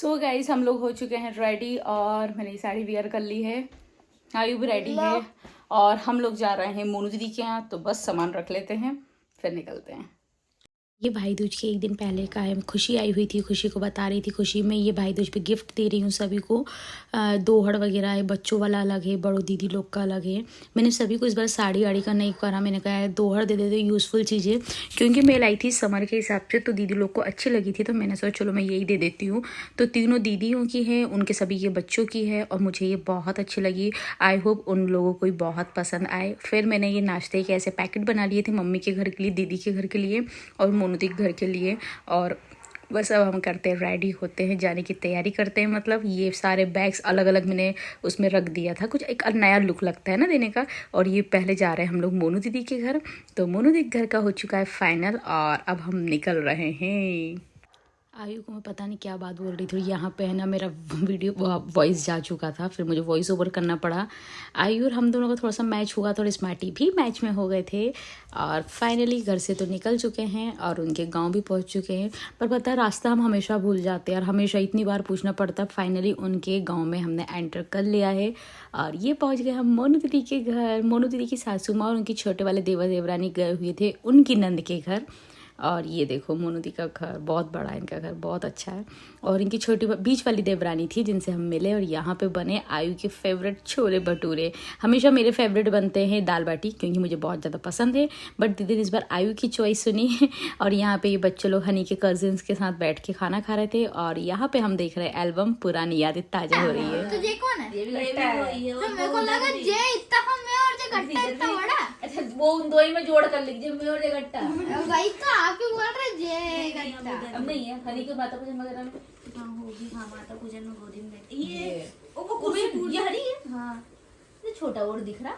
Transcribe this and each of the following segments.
So guys हम लोग हो चुके हैं रेडी और मैंने साड़ी वियर कर ली है। आयु भी रेडी है और हम लोग जा रहे हैं मोनू दीदी के यहाँ। तो बस सामान रख लेते हैं फिर निकलते हैं। ये भाई दूज के एक दिन पहले का है। खुशी आई हुई थी, खुशी को बता रही थी। खुशी में ये भाई दूज पे गिफ्ट दे रही हूँ सभी को। दोहड़ वगैरह है, बच्चों वाला अलग है, बड़ों दीदी लोग का अलग है। मैंने सभी को इस बार साड़ी वाड़ी का नहीं करा। मैंने कहा है दोहड़ दे देते यूज़फुल चीज़ें, क्योंकि मैं लाई थी समर के हिसाब से तो दीदी लोग को अच्छी लगी थी। तो मैंने सोचा चलो मैं यही दे देती हूँ। तो तीनों दीदियों की है, उनके सभी के बच्चों की है और मुझे ये बहुत अच्छी लगी। आई होप उन लोगों को बहुत पसंद आए। फिर मैंने ये नाश्ते के ऐसे पैकेट बना लिए थे, मम्मी के घर के लिए, दीदी के घर के लिए और मोनू दी के घर के लिए। और बस अब हम करते हैं रेडी होते हैं, जाने की तैयारी करते हैं। मतलब ये सारे बैग्स अलग अलग मैंने उसमें रख दिया था, कुछ एक नया लुक लगता है ना देने का। और ये पहले जा रहे हैं हम लोग मोनू दीदी के घर। तो मोनू दीदी घर का हो चुका है फाइनल और अब हम निकल रहे हैं। आयु को मैं पता नहीं क्या बात बोल रही थी। यहाँ पे है ना मेरा वीडियो वॉइस जा चुका था, फिर मुझे वॉइस ओवर करना पड़ा। आयु और हम दोनों का थोड़ा सा मैच हुआ, थोड़े स्मार्टी भी मैच में हो गए थे। और फाइनली घर से तो निकल चुके हैं और उनके गांव भी पहुंच चुके हैं। पर पता है रास्ता हम हमेशा भूल जाते हैं और हमेशा इतनी बार पूछना पड़ता है। फाइनली उनके गाँव में हमने एंटर कर लिया है और ये पहुँच गए हम मोनू दीदी के घर। मोनू दीदी की सासू माँ और उनकी छोटे वाले देवर देवरानी गए हुए थे उनकी नंद के घर। और ये देखो मोनू दी का घर बहुत बड़ा है, इनका घर बहुत अच्छा है। और इनकी छोटी बीच वाली देवरानी थी जिनसे हम मिले। और यहाँ पे बने आयु के फेवरेट छोले भटूरे। हमेशा मेरे फेवरेट बनते हैं दाल बाटी, क्योंकि मुझे बहुत ज़्यादा पसंद है। बट दीदी ने इस बार आयु की चॉइस सुनी और यहाँ पे ये बच्चे लोग हनी के कजिन्स के साथ बैठ के खाना खा रहे थे। और यहाँ पे हम देख रहे हैं एल्बम पुरानी यादें ताज़ा हो रही है। तो ये कौन है? ये भी तो मेरे को लगा जे इतना कम में और जे गट्टा इतना बड़ा। अच्छा वो उन दो ही में जोड़ कर लीजिए, मैं और गट्टा वही तो आप क्यों बोल रहे जे गट्टा? अब नहीं है हनी के माता पूजन वगैरह में। हाँ होगी, हाँ माता पूजन में गोदी में ये वो कुर्सी ये हरी है। हाँ ये छोटा और दिख रहा।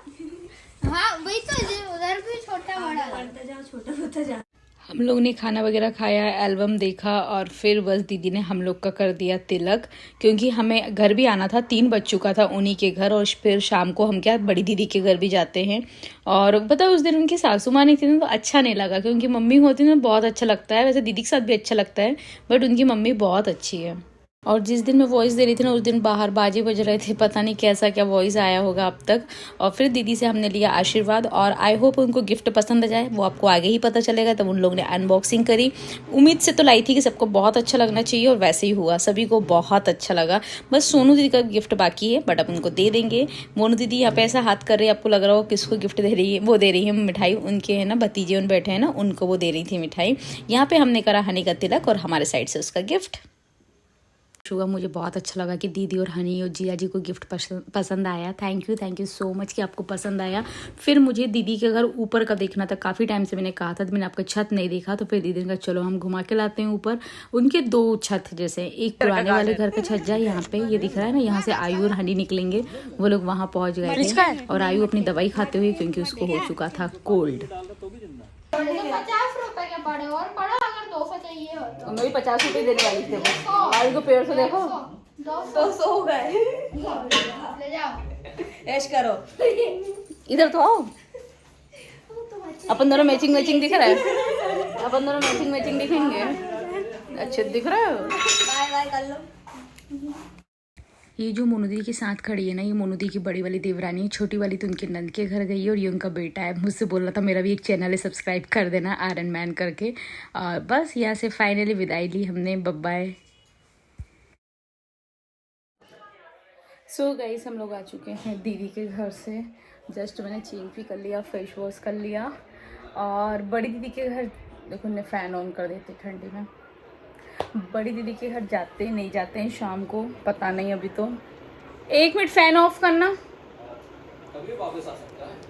हाँ वही तो, जे उधर भी छोटा बड़ा बढ़ता जाओ, छोटा होता जा। हम लोग ने खाना वगैरह खाया, एल्बम देखा और फिर बस दीदी ने हम लोग का कर दिया तिलक, क्योंकि हमें घर भी आना था। 3 बज चुका था उन्हीं के घर और फिर शाम को हम क्या बड़ी दीदी के घर भी जाते हैं। और पता उस दिन उनकी सासू माँ नहीं थी ना, तो अच्छा नहीं लगा। क्योंकि मम्मी होती ना बहुत अच्छा लगता है, वैसे दीदी के साथ भी अच्छा लगता है, बट उनकी मम्मी बहुत अच्छी है। और जिस दिन मैं वॉइस दे रही थी ना, उस दिन बाहर बाजे बज रहे थे, पता नहीं कैसा क्या वॉइस आया होगा अब तक। और फिर दीदी से हमने लिया आशीर्वाद और आई होप उनको गिफ्ट पसंद आ जाए, वो आपको आगे ही पता चलेगा। तब उन लोगों ने अनबॉक्सिंग करी। उम्मीद से तो लाई थी कि सबको बहुत अच्छा लगना चाहिए और वैसे ही हुआ, सभी को बहुत अच्छा लगा। बस सोनू दीदी का गिफ्ट बाकी है, बट अब उनको दे देंगे। मोनू दीदी यहाँ पे ऐसा हाथ कर रही है, आपको लग रहा हो किसको गिफ्ट दे रही है। वो दे रही है मिठाई, उनके है ना भतीजे उन बैठे हैं ना, उनको वो दे रही थी मिठाई। यहाँ पे हमने करा हनी का तिलक और हमारे साइड से उसका गिफ्ट। शुगा मुझे बहुत अच्छा लगा कि दीदी और हनी और जिया जी को गिफ्ट पसंद आया। थैंक यू सो मच कि आपको पसंद आया। फिर मुझे दीदी के घर ऊपर का देखना था, काफ़ी टाइम से मैंने कहा था, तो मैंने आपका छत नहीं देखा। तो फिर दीदी ने कहा चलो हम घुमा के लाते हैं ऊपर। उनके 2 छत जैसे, एक पुराने वाले घर का छत जाए, यहाँ पे ये दिख रहा है ना, यहाँ से आयु और हनी निकलेंगे। वो लोग वहाँ पहुँच गए थे और आयु अपनी दवाई खाते हुए, क्योंकि उसको हो चुका था कोल्ड। 50 रुपए के पड़े और बड़ा अगर 200 चाहिए हो तो मैं भी 50 रुपये देने वाली थी। आयु को पेड़ से देखो 200 हो गए। ले जाओ, ऐश करो। इधर तो आओ, अपन दोनों मैचिंग दिख रहा है। अपन दोनों मैचिंग दिखेंगे, अच्छे दिख रहे हो। बाय बाय कर लो। ये जो मोनू दी के साथ खड़ी है ना, ये मोनू दी की बड़ी वाली देवरानी है। छोटी वाली तो उनके नंद के घर गई है और ये उनका बेटा है। मुझसे बोल रहा था मेरा भी एक चैनल है, सब्सक्राइब कर देना आयरन मैन करके। और बस यहाँ से फाइनली विदाई ली हमने, बाय। सो गाइस हम लोग आ चुके हैं दीदी के घर से। जस्ट मैंने चेंज भी कर लिया, फेस वॉश कर लिया। और बड़ी दीदी के घर देखो, उन्हें फ़ैन ऑन कर देते ठंडी में। बड़ी दीदी के घर जाते नहीं जाते हैं शाम को, पता नहीं। अभी तो 1 मिनट फ़ैन ऑफ करना, अभी वापस आ सकता है।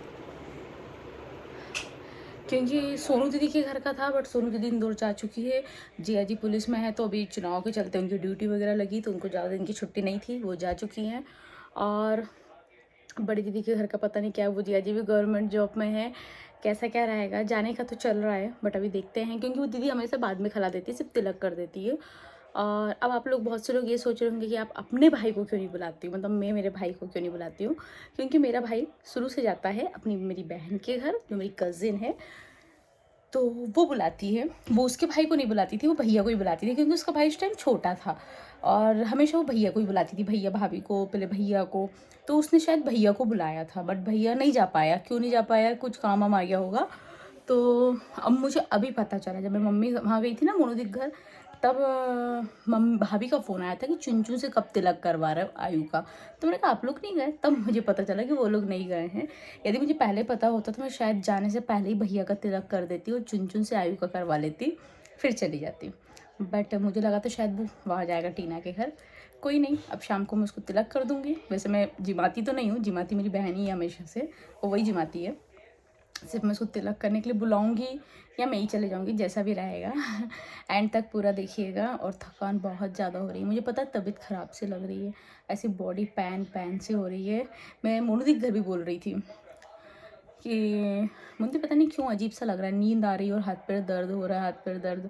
क्योंकि सोनू दीदी के घर का था, बट सोनू दीदी इंदौर जा चुकी है। जिया जी पुलिस में है, तो अभी चुनाव के चलते उनकी ड्यूटी वगैरह लगी, तो उनको ज़्यादा दिन की छुट्टी नहीं थी, वो जा चुकी हैं। और बड़ी दीदी के घर का पता नहीं क्या, वो जिया जी भी गवर्नमेंट जॉब में है। कैसा क्या रहेगा, जाने का तो चल रहा है, बट अभी देखते हैं। क्योंकि वो दीदी हमेशा बाद में खिला देती है, सिर्फ तिलक कर देती है। और अब आप लोग बहुत से लोग ये सोच रहे होंगे कि आप अपने भाई को क्यों नहीं बुलाती हो, मतलब मैं मेरे भाई को क्यों नहीं बुलाती हूँ। क्योंकि मेरा भाई शुरू से जाता है अपनी मेरी बहन के घर, जो मेरी कज़िन है। तो वो बुलाती है, वो उसके भाई को नहीं बुलाती थी, वो भैया को ही बुलाती थी, क्योंकि उसका भाई उस टाइम छोटा था और हमेशा वो भैया को ही बुलाती थी, भैया भाभी को, पहले भैया को। तो उसने शायद भैया को बुलाया था, बट भैया नहीं जा पाया। क्यों नहीं जा पाया, कुछ काम वाम आ गया होगा। तो अब मुझे अभी पता चला, जब मैं मम्मी वहाँ गई थी ना मोनू घर, तब मम्मी भाभी का फ़ोन आया था कि चुनचुन से कब तिलक करवा रहे हो आयु का। तो मैंने कहा आप लोग नहीं गए? तब मुझे पता चला कि वो लोग नहीं गए हैं। यदि मुझे पहले पता होता तो मैं शायद जाने से पहले ही भैया का तिलक कर देती और चुनचुन से आयु का करवा लेती, फिर चली जाती। बट मुझे लगा तो शायद वो वहाँ जाएगा टीना के घर। कोई नहीं, अब शाम को मैं उसको तिलक कर दूँगी। वैसे मैं जिमाती तो नहीं हूँ, जिमाती मेरी बहन ही है हमेशा से, वो वही जिमाती है। सिर्फ मैं उसको तिलक करने के लिए बुलाऊंगी या मैं ही चले जाऊंगी, जैसा भी रहेगा। एंड तक पूरा देखिएगा। और थकान बहुत ज़्यादा हो रही है, मुझे पता है तबीयत ख़राब से लग रही है, ऐसी बॉडी पैन से हो रही है। मैं मोनू घर भी बोल रही थी कि मुझे पता नहीं क्यों अजीब सा लग रहा है, नींद आ रही है और हाथ पैर दर्द हो रहा है, हाथ पैर दर्द,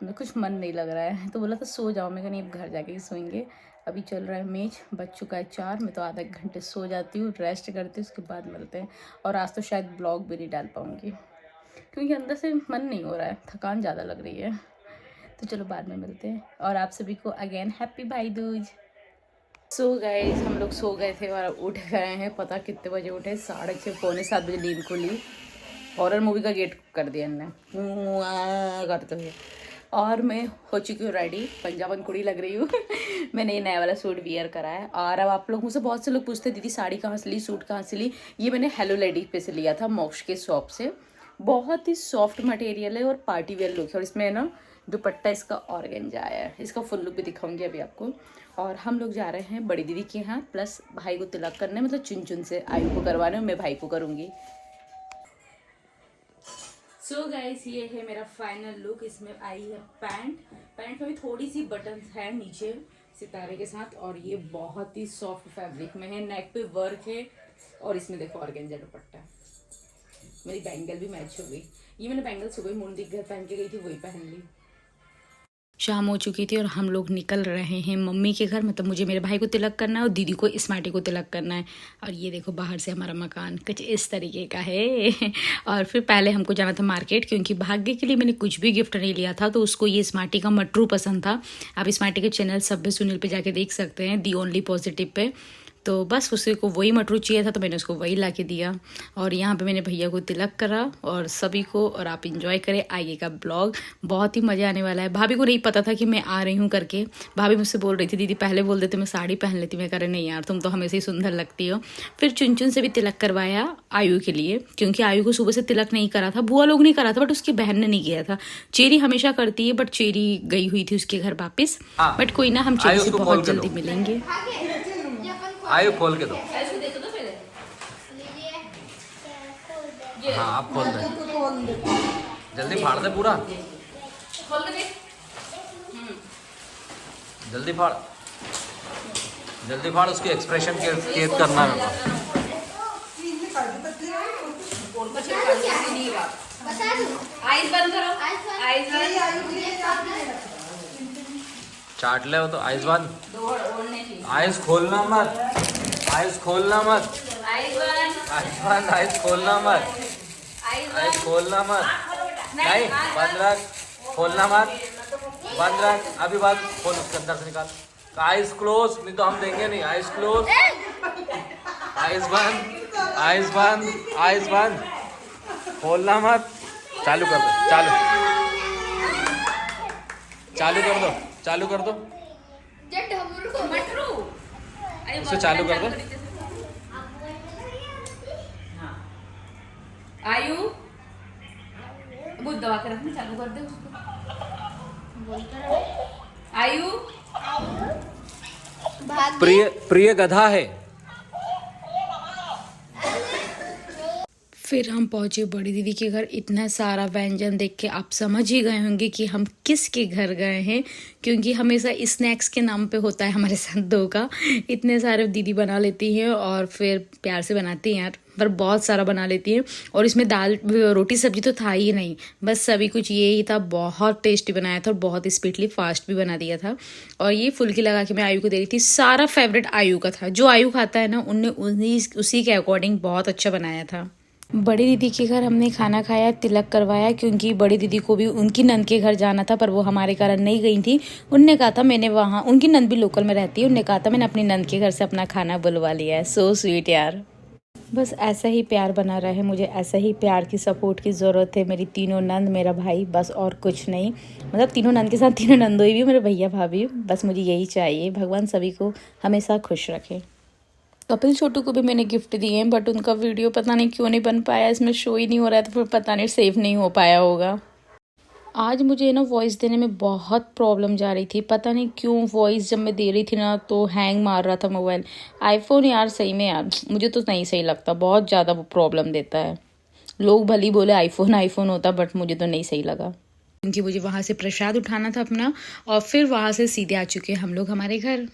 कुछ मन नहीं लग रहा है। तो बोला था सो जाओ, मैं कहा नहीं अब घर जाके ही सोएंगे। अभी चल रहा है मैच, बज चुका है 4, मैं तो आधा घंटे सो जाती हूँ, रेस्ट करती हूँ, उसके बाद मिलते हैं। और आज तो शायद ब्लॉग भी नहीं डाल पाऊँगी क्योंकि अंदर से मन नहीं हो रहा है, थकान ज़्यादा लग रही है। तो चलो बाद में मिलते हैं। और आप सभी को अगेन हैप्पी भाई दूज। सो गाइस, हम लोग सो गए थे और उठ गए हैं। पता कितने बजे उठे, 6:30 पौने 7 बजे नींद को ली। हॉरर मूवी का गेट कर दिया इन्होंने करते हुए। और मैं हो चुकी हूँ रेडी, पंजाबन कुड़ी लग रही हूँ। मैंने ये नया वाला सूट वियर करा है। और अब आप लोग मुझसे बहुत से लोग पूछते दीदी साड़ी कहाँ से ली, सूट कहाँ से ली। ये मैंने हेलो लेडी पे से लिया था, मोक्ष के शॉप से। बहुत ही सॉफ्ट मटेरियल है और पार्टी वेयर लुक है। और इसमें ना दुपट्टा इसका ऑर्गेंजा आया है। इसका फुल लुक भी दिखाऊंगी अभी आपको। और हम लोग जा रहे हैं बड़ी दीदी के यहाँ, प्लस भाई को तिलक करने, मतलब चुन से आयु को करवाने, मैं भाई को करूँगी। सो गाइस, ये है मेरा फाइनल लुक। इसमें आई है पैंट में भी थोड़ी सी बटन्स है नीचे सितारे के साथ, और ये बहुत ही सॉफ्ट फैब्रिक में है, नेक पे वर्क है। और इसमें देखो ऑर्गेंजा दुपट्टा। मेरी बैंगल भी मैच हो गई। ये मैंने बैंगल सुबह मुंडी घर पहन के गई थी, वही पहन ली। शाम हो चुकी थी और हम लोग निकल रहे हैं मम्मी के घर। मतलब मुझे मेरे भाई को तिलक करना है और दीदी को स्मार्टी को तिलक करना है। और ये देखो बाहर से हमारा मकान कुछ इस तरीके का है। और फिर पहले हमको जाना था मार्केट, क्योंकि भाग्य के लिए मैंने कुछ भी गिफ्ट नहीं लिया था। तो उसको ये स्मार्टी का मटरू पसंद था। आप स्मार्टी के चैनल सभ्य सुनील पे जाके देख सकते हैं, दी ओनली पॉजिटिव पे। तो बस उसी को वही मटरू चाहिए था, तो मैंने उसको वही ला के दिया। और यहाँ पे मैंने भैया को तिलक करा और सभी को। और आप इंजॉय करें आइएगा ब्लॉग, बहुत ही मज़ा आने वाला है। भाभी को नहीं पता था कि मैं आ रही हूँ करके। भाभी मुझसे बोल रही थी दीदी पहले बोल देते मैं साड़ी पहन लेती। मैं कह रही नहीं यार, तुम तो हमेशा ही सुंदर लगती हो। फिर चुन से भी तिलक करवाया आयु के लिए, क्योंकि आयु को सुबह से तिलक नहीं करा था, बुआ लोग नहीं करा था, बट उसकी बहन ने नहीं किया था। चेरी हमेशा करती है, बट चेरी गई हुई थी उसके घर वापिस। बट कोई ना, हम चेरी से बहुत जल्दी मिलेंगे। आयु खोल के दो। हाँ आप खोल दे, जल्दी फाड़ दे पूरा, जल्दी फाड़, जल्दी फाड़। उसकी एक्सप्रेशन कैद करना है। आइज बंद करो, चाट ले हो तो आइज बंद, आइज खोलना मत, आइज खोलना मत, आइज बंद, आइज खोलना मत, आइज खोलना मत, नहीं बंद रख, खोलना मत, बंद रख, अभी बंद, खोल उसके अंदर से निकाल। आइज क्लोज, नहीं तो हम देंगे नहीं। आइज क्लोज, आइज बंद, आइज बंद, आइज बंद, खोलना मत। चालू कर दो, चालू कर दो, चालू कर दो, उसे चालू कर दो। आयु वो दबा कर रखना, चालू कर दे उसको। आयु प्रिय गधा है। फिर हम पहुंचे बड़ी दीदी के घर। इतना सारा व्यंजन देख के आप समझ ही गए होंगे कि हम किसके घर गए हैं, क्योंकि हमेशा स्नैक्स के नाम पे होता है हमारे साथ दो का। इतने सारे दीदी बना लेती हैं और फिर प्यार से बनाती हैं यार, पर बहुत सारा बना लेती हैं। और इसमें दाल रोटी सब्जी तो था ही नहीं, बस सभी कुछ ये ही था। बहुत टेस्टी बनाया था और बहुत स्पीडली फास्ट भी बना दिया था। और ये फुल्की लगा के मैं आयु को दे रही थी। सारा फेवरेट आयु का था, जो आयु खाता है ना उनने उसी के अकॉर्डिंग बहुत अच्छा बनाया था। बड़ी दीदी के घर हमने खाना खाया, तिलक करवाया, क्योंकि बड़ी दीदी को भी उनकी नंद के घर जाना था, पर वो हमारे कारण नहीं गई थी। उनने कहा था मैंने वहाँ, उनकी नंद भी लोकल में रहती है, उनने कहा था मैंने अपनी नंद के घर से अपना खाना बुलवा लिया है। सो स्वीट यार। बस ऐसा ही प्यार बना रहे, मुझे ऐसा ही प्यार की सपोर्ट की ज़रूरत है। मेरी तीनों नंद, मेरा भाई, बस और कुछ नहीं। मतलब तीनों नंद के साथ तीनों नंदोई भी, मेरे भैया भाभी, बस मुझे यही चाहिए। भगवान सभी को हमेशा खुश रखे। कपिल छोटू को भी मैंने गिफ्ट दिए हैं, बट उनका वीडियो पता नहीं क्यों नहीं बन पाया, इसमें शो ही नहीं हो रहा है, तो फिर पता नहीं सेव नहीं हो पाया होगा। आज मुझे ना वॉइस देने में बहुत प्रॉब्लम जा रही थी, पता नहीं क्यों। वॉइस जब मैं दे रही थी ना तो हैंग मार रहा था मोबाइल। आईफोन यार सही में यार मुझे तो नहीं सही लगता, बहुत ज़्यादा वो प्रॉब्लम देता है। लोग भली बोले आईफोन होता, बट मुझे तो नहीं सही लगा। क्योंकि मुझे वहाँ से प्रसाद उठाना था अपना, और फिर वहाँ से सीधे आ चुके हम लोग हमारे घर।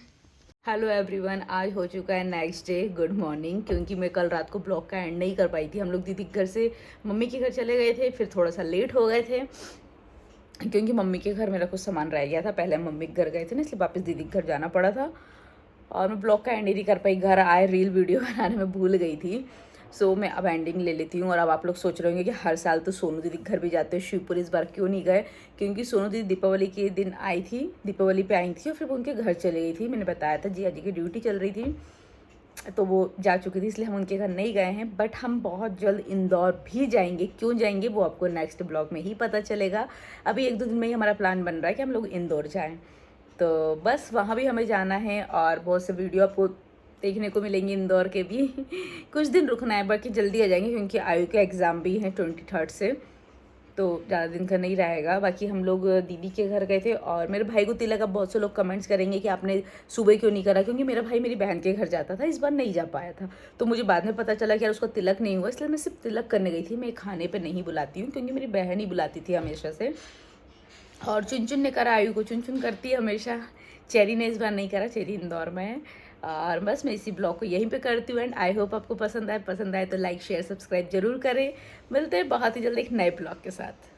हेलो एवरीवन, आज हो चुका है नेक्स्ट डे। Good morning. क्योंकि मैं कल रात को ब्लॉग का एंड नहीं कर पाई थी, हम लोग दीदी के घर से मम्मी के घर चले गए थे, फिर थोड़ा सा लेट हो गए थे क्योंकि मम्मी के घर मेरा कुछ सामान रह गया था। पहले हम मम्मी के घर गए थे ना, इसलिए वापस दीदी के घर जाना पड़ा था, और मैं ब्लॉग का एंड ही नहीं कर पाई। घर आए रील वीडियो बनाने में भूल गई थी। सो मैं अब एंडिंग ले लेती हूँ। और अब आप लोग सोच रहे होंगे कि हर साल तो सोनू दीदी के घर भी जाते हैं, शिवपुर इस बार क्यों नहीं गए? क्योंकि सोनू दीदी दीपावली के दिन आई थी, दीपावली पे आई थी, और फिर वो उनके घर चले गई थी। मैंने बताया था जिया जी की ड्यूटी चल रही थी, तो वो जा चुकी थी, इसलिए हम उनके घर नहीं गए हैं। बट हम बहुत जल्द इंदौर भी जाएंगे। क्यों जाएंगे वो आपको नेक्स्ट ब्लॉग में ही पता चलेगा। अभी 1-2 दिन में ही हमारा प्लान बन रहा है कि हम लोग इंदौर जाएं, तो बस वहाँ भी हमें जाना है। और बहुत से वीडियो आपको देखने को मिलेंगे इंदौर के भी। कुछ दिन रुकना है, बाकी जल्दी आ जाएंगे, क्योंकि आयु के एग्ज़ाम भी हैं 23 से, तो ज़्यादा दिन का नहीं रहेगा। बाकी हम लोग दीदी के घर गए थे, और मेरे भाई को तिलक। अब बहुत से लोग कमेंट्स करेंगे कि आपने सुबह क्यों नहीं करा, क्योंकि मेरा भाई मेरी बहन के घर जाता था, इस बार नहीं जा पाया था। तो मुझे बाद में पता चला कि यार उसका तिलक नहीं हुआ, इसलिए मैं सिर्फ तिलक करने गई थी। मैं खाने पर नहीं बुलाती हूँ, क्योंकि मेरी बहन ही बुलाती थी हमेशा से। और चुन ने करा, आयु को चुन करती है हमेशा। चेरी ने इस बार नहीं करा, चेरी इंदौर में है। और बस मैं इसी ब्लॉग को यहीं पे करती हूँ एंड आई होप आपको पसंद आए तो लाइक शेयर सब्सक्राइब जरूर करें। मिलते हैं बहुत ही जल्द एक नए ब्लॉग के साथ।